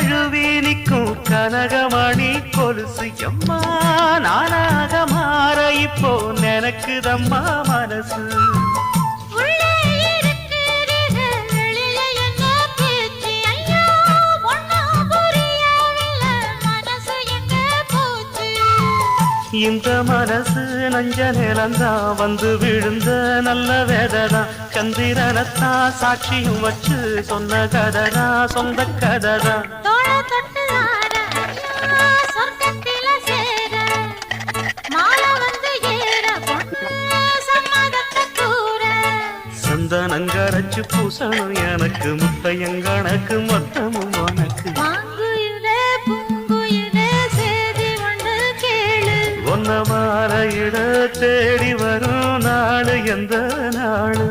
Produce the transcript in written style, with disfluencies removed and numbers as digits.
தழுவி நிற்கும் கனகமணி கொலுசு எம்மா நானாக மாற இப்போ நினைக்குதம்மா மனசு இந்த மனசு நஞ்ச நிலந்தான் வந்து விழுந்த நல்ல வேததான் சந்திரனத்தான் சாட்சியும் வச்சு சொன்ன கதடா சொந்த கதடா சந்தனங்கரைச்சு பூசணும் எனக்கு முத்தையங்கணக்கு மொத்தமும் உனக்கு ஒன்ன மாற இட தேடி வரும் நாடு எந்த நாடு